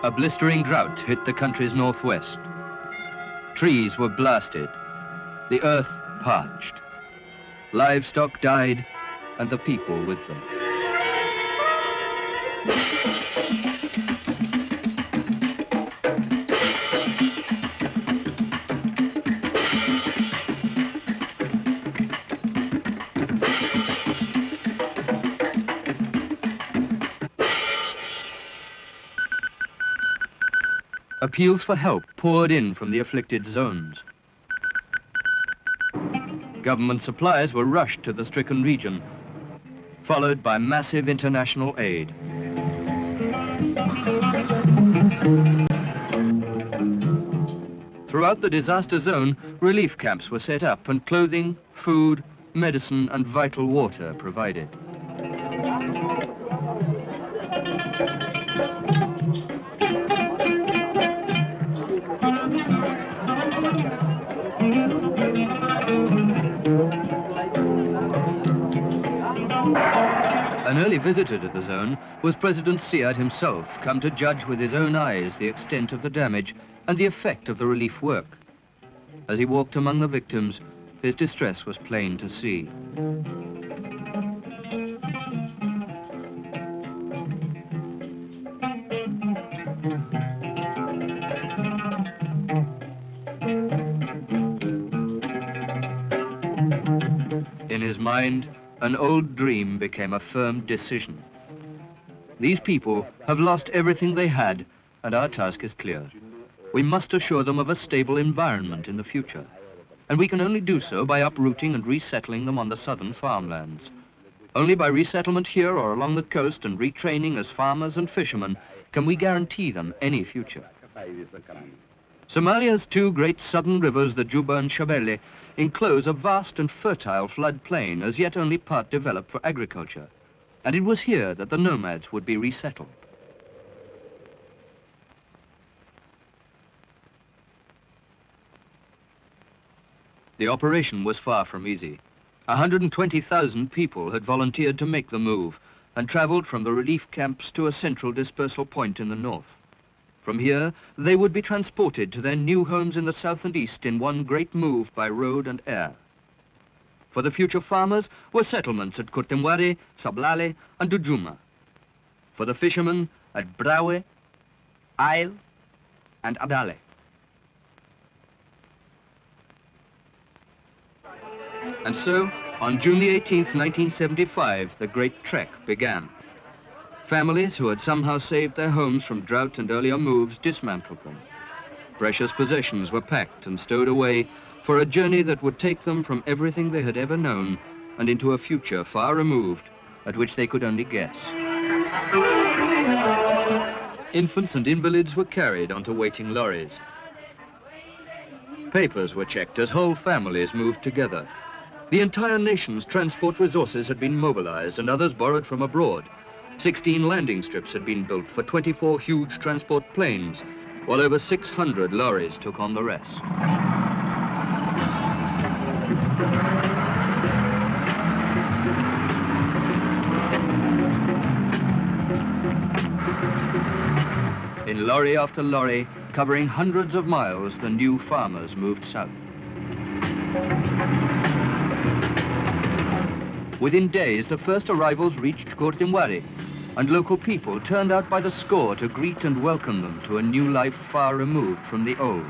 A blistering drought hit the country's northwest. Trees were blasted, the earth parched. Livestock died, and the people with them. Appeals for help poured in from the afflicted zones. Government supplies were rushed to the stricken region, followed by massive international aid. Throughout the disaster zone, relief camps were set up and clothing, food, medicine and vital water provided. An early visitor to the zone was President Sida himself, come to judge with his own eyes the extent of the damage and the effect of the relief work. As he walked among the victims, his distress was plain to see. In his mind, an old dream became a firm decision. These people have lost everything they had, and our task is clear. We must assure them of a stable environment in the future, and we can only do so by uprooting and resettling them on the southern farmlands. Only by resettlement here or along the coast and retraining as farmers and fishermen can we guarantee them any future. Somalia's two great southern rivers, the Juba and Shabeelaha, enclose a vast and fertile floodplain as yet only part developed for agriculture, and it was here that the nomads would be resettled. The operation was far from easy. 120,000 people had volunteered to make the move and traveled from the relief camps to a central dispersal point in the north. From here, they would be transported to their new homes in the south and east in one great move by road and air. For the future farmers were settlements at Kurunwarey, Sablaale and Dujuma. For the fishermen at Baraawe, Ceel and Cadale. And so, on June the 18th, 1975, the great trek began. Families who had somehow saved their homes from drought and earlier moves dismantled them. Precious possessions were packed and stowed away for a journey that would take them from everything they had ever known and into a future far removed at which they could only guess. Infants and invalids were carried onto waiting lorries. Papers were checked as whole families moved together. The entire nation's transport resources had been mobilized and others borrowed from abroad. 16 landing strips had been built for 24 huge transport planes, while over 600 lorries took on the rest. In lorry after lorry, covering hundreds of miles, the new farmers moved south. Within days, the first arrivals reached Kurunwarey, and local people turned out by the score to greet and welcome them to a new life far removed from the old.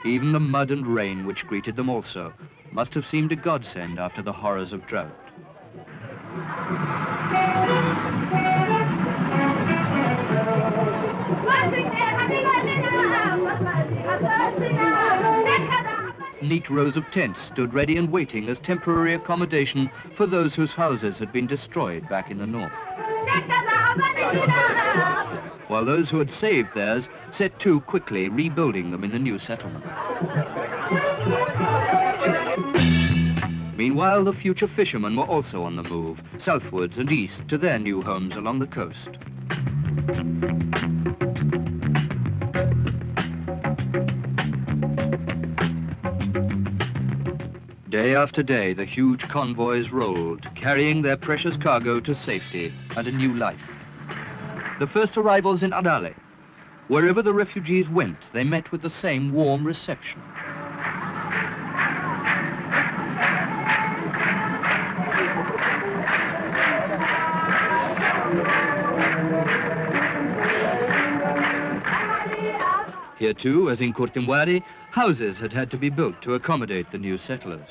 Even the mud and rain which greeted them also must have seemed a godsend after the horrors of drought. Neat rows of tents stood ready and waiting as temporary accommodation for those whose houses had been destroyed back in the north. While those who had saved theirs set to quickly rebuilding them in the new settlement. Meanwhile, the future fishermen were also on the move, southwards and east to their new homes along the coast. Day after day, the huge convoys rolled, carrying their precious cargo to safety and a new life. The first arrivals in Cadale. Wherever the refugees went, they met with the same warm reception. Here too, as in Kurunwarey, houses had to be built to accommodate the new settlers.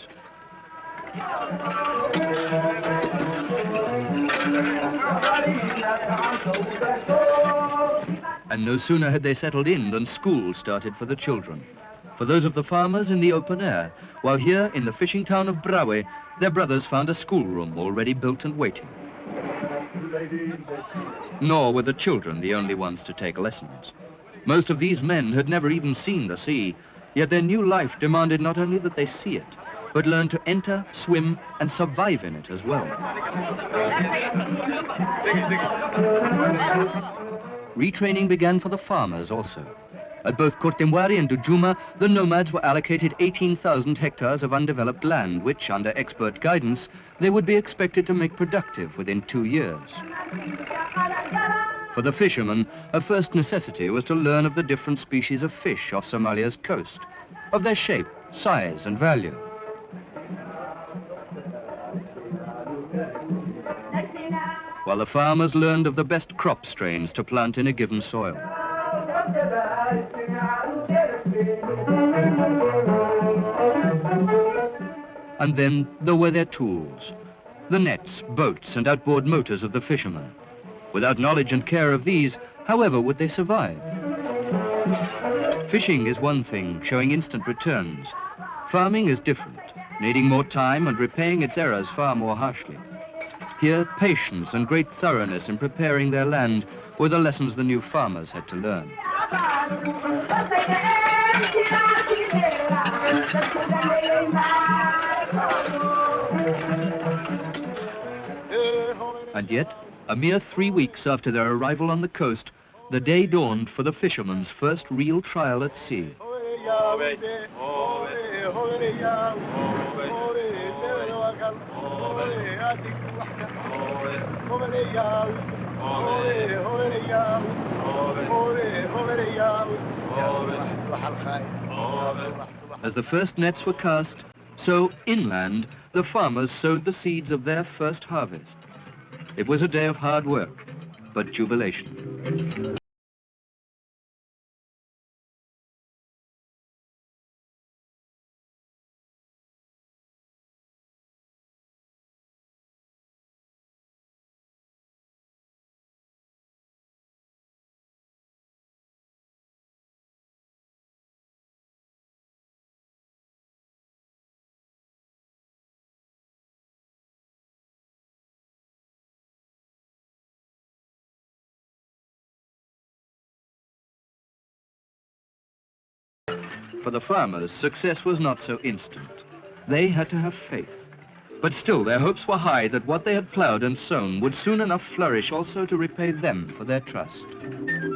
And no sooner had they settled in than schools started for the children. For those of the farmers in the open air, while here in the fishing town of Baraawe, their brothers found a schoolroom already built and waiting. Nor were the children the only ones to take lessons. Most of these men had never even seen the sea, yet their new life demanded not only that they see it, but learn to enter, swim, and survive in it as well. Retraining began for the farmers also. At both Kurunwarey and Dujuma, the nomads were allocated 18,000 hectares of undeveloped land, which, under expert guidance, they would be expected to make productive within 2 years. For the fishermen, a first necessity was to learn of the different species of fish off Somalia's coast, of their shape, size, and value. While the farmers learned of the best crop strains to plant in a given soil. And then there were their tools, the nets, boats, and outboard motors of the fishermen. Without knowledge and care of these, however would they survive? Fishing is one thing, showing instant returns. Farming is different, needing more time and repaying its errors far more harshly. Here, patience and great thoroughness in preparing their land were the lessons the new farmers had to learn. And yet, a mere 3 weeks after their arrival on the coast, the day dawned for the fishermen's first real trial at sea. As the first nets were cast, so inland, the farmers sowed the seeds of their first harvest. It was a day of hard work, but jubilation. For the farmers, success was not so instant. They had to have faith. But still, their hopes were high that what they had ploughed and sown would soon enough flourish also to repay them for their trust.